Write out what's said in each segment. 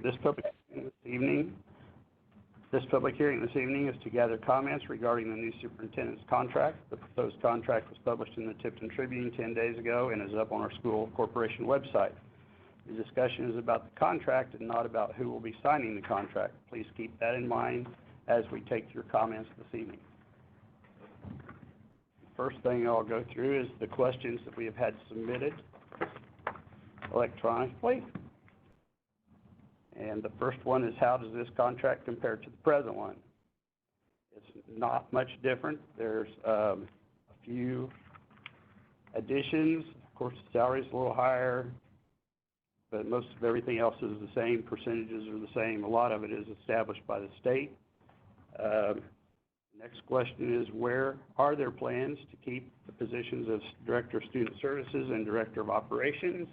This public hearing this evening is to gather comments regarding the new superintendent's contract. The proposed contract was published in the Tipton Tribune 10 days ago and is up on our school corporation website. The discussion is about the contract and not about who will be signing the contract. Please keep that in mind as we take your comments this evening. First thing I'll go through is the questions that we have had submitted electronically. And the first one is, how does this contract compare to the present one? It's not much different. There's a few additions. Of course, the salary is a little higher, but most of everything else is the same. Percentages are the same. A lot of it is established by the state. Next question is, where are there plans to keep the positions of Director of Student Services and Director of Operations?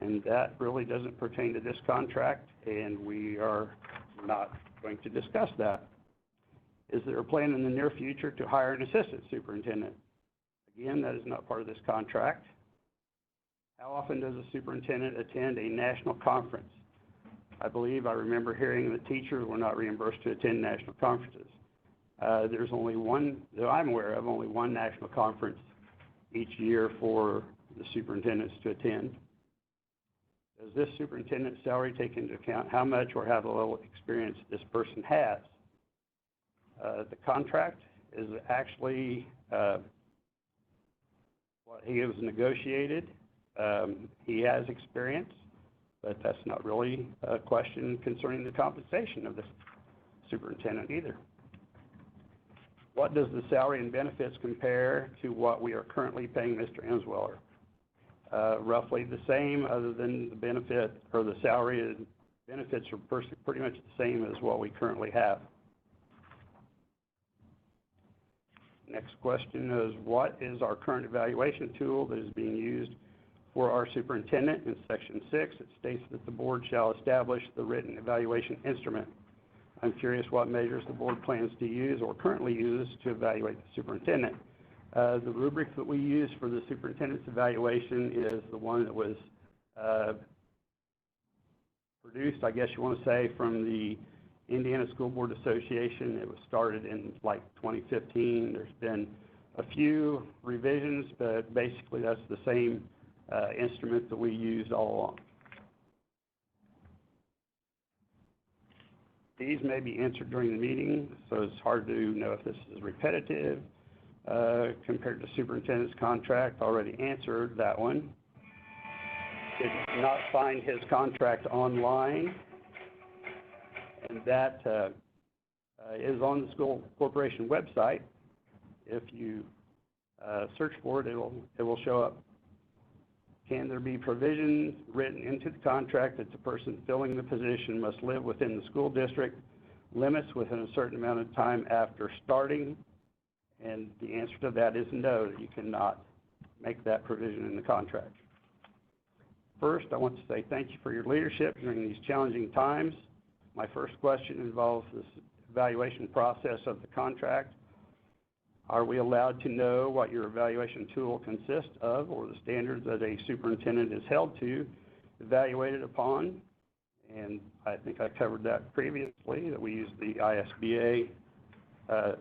And that really doesn't pertain to this contract, and we are not going to discuss that. Is there a plan in the near future to hire an assistant superintendent? Again, that is not part of this contract. How often does a superintendent attend a national conference? I believe I remember hearing that teachers were not reimbursed to attend national conferences. There's only one, that I'm aware of, only one national conference each year for the superintendents to attend. Does this superintendent's salary take into account how much or how little experience this person has? The contract is actually what he has negotiated. He has experience, but that's not really a question concerning the compensation of the superintendent either. What does the salary and benefits compare to what we are currently paying Mr. Emsweller? Roughly the same, other than the benefit or the salary and benefits are pretty much the same as what we currently have. Next question is, what is our current evaluation tool that is being used for our superintendent? In Section 6, it states that the board shall establish the written evaluation instrument. I'm curious what measures the board plans to use or currently use to evaluate the superintendent. The rubric that we use for the superintendent's evaluation is the one that was produced, I guess you want to say, from the Indiana School Board Association. It was started in like 2015. There's been a few revisions, but basically that's the same instrument that we used all along. These may be answered during the meeting, so it's hard to know if this is repetitive. Compared to superintendent's contract, already answered that one. Did not find his contract online, and that is on the school corporation website. If you search for it, it will show up. Can there be provisions written into the contract that the person filling the position must live within the school district limits within a certain amount of time after starting? And the answer to that is no, you cannot make that provision in the contract. First, I want to say thank you for your leadership during these challenging times. My first question involves this evaluation process of the contract. Are we allowed to know what your evaluation tool consists of, or the standards that a superintendent is held to, evaluated upon? And I think I covered that previously, that we use the ISBA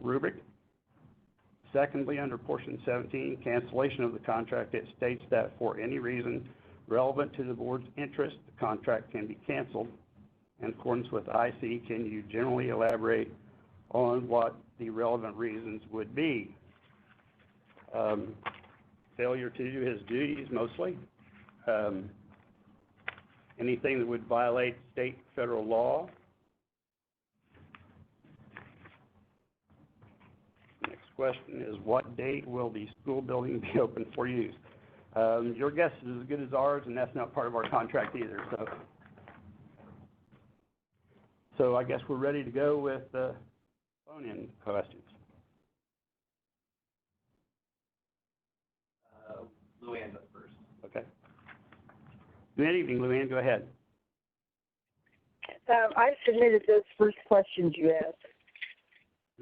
rubric. Secondly, under portion 17, cancellation of the contract, it states that for any reason relevant to the board's interest, the contract can be canceled. In accordance with IC, can you generally elaborate on what the relevant reasons would be? Failure to do his duties, mostly. Anything that would violate state, federal law. Question is, what date will the school building be open for use? Your guess is as good as ours, and that's not part of our contract either. So I guess we're ready to go with phone-in questions. Luann's up first. Okay. Good evening, Luann. Go ahead. I submitted those first questions you asked.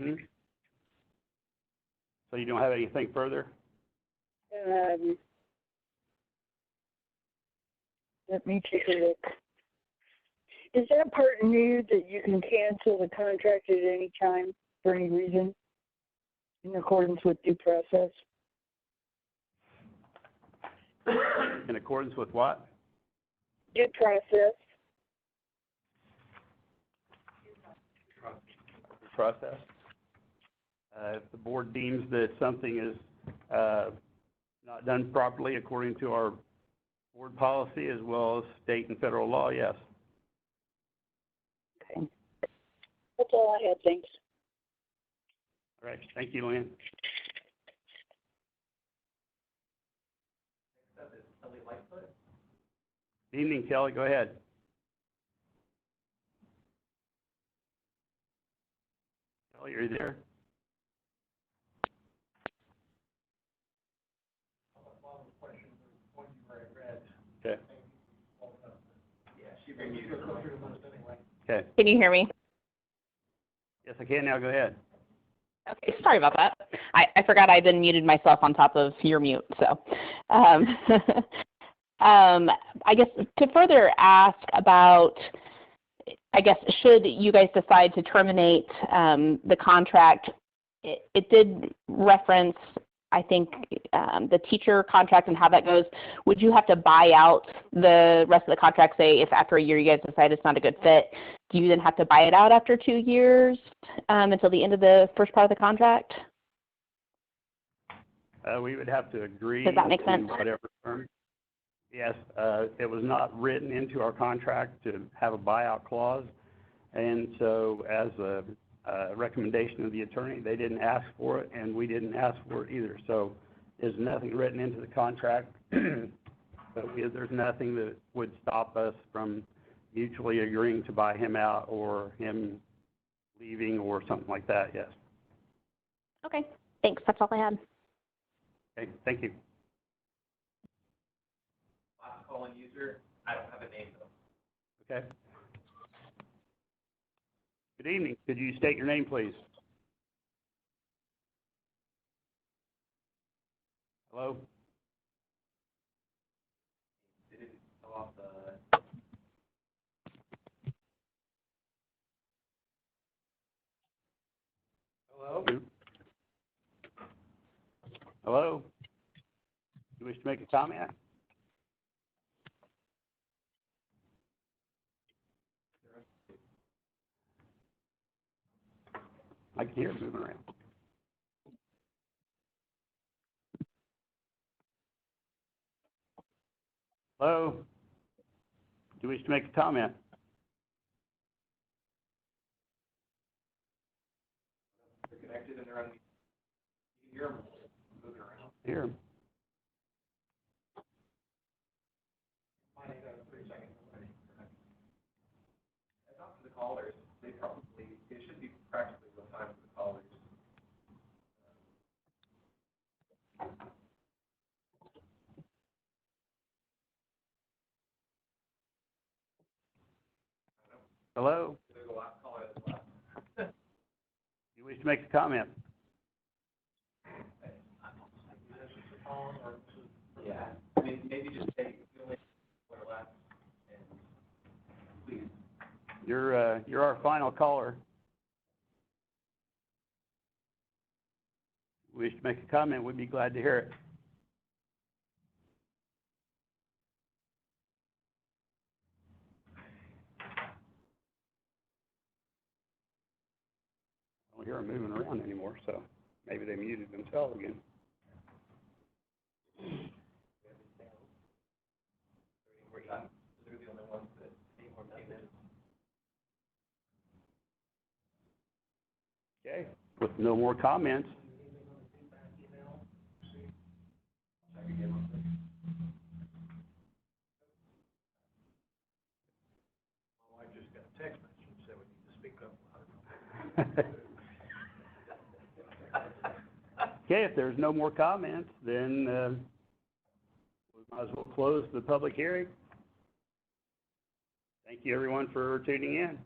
Mm-hmm. So you don't have anything further? Let me take a look. Is that part new that you can cancel the contract at any time for any reason in accordance with due process? In accordance with what? Due process. Process. If the board deems that something is not done properly according to our board policy as well as state and federal law, yes. Okay. That's all I had, thanks. All right, thank you, Lynn. Next up is Kelly Lightfoot. Good evening, Kelly, go ahead. Kelly, are you there? Okay. Yeah, she reviewed it. Okay. Can you hear me? Yes, I can now. Go ahead. Okay, sorry about that. I forgot I then muted myself on top of your mute. So, I guess to further ask about, I guess, should you guys decide to terminate the contract, it did reference, I think, the teacher contract and how that goes. Would you have to buy out the rest of the contract, say if after a year you guys decide it's not a good fit, do you then have to buy it out after 2 years until the end of the first part of the contract? We would have to agree. Does that make sense? Whatever term. Yes, it was not written into our contract to have a buyout clause, and so as a recommendation of the attorney, they didn't ask for it, and we didn't ask for it either. So there's nothing written into the contract, but there's nothing that would stop us from mutually agreeing to buy him out or him leaving or something like that, yes. Okay, thanks. That's all I had. Okay, thank you. Last calling user, I don't have a name though. Okay. Good evening. Could you state your name, please? Hello? Did it go off the? Hello? Hello? You wish to make a comment? I can hear it moving around. Hello? Do you wish to make a comment? They're connected and they're on. You can hear them moving around. Hear 'em. I talked to the callers. They probably, it should be practically real time for the callers. Hello? There's a last caller as well. Do you wish to make a comment? Yeah, I mean, maybe just take the only caller left and please. You're our final caller. Wish to make a comment, we'd be glad to hear it. I don't hear them moving around anymore, so maybe they muted themselves again. They're the only ones that came in. Okay, with no more comments. My wife just got a text message and said we need to speak up. Okay, if there's no more comments, then we might as well close the public hearing. Thank you, everyone, for tuning in.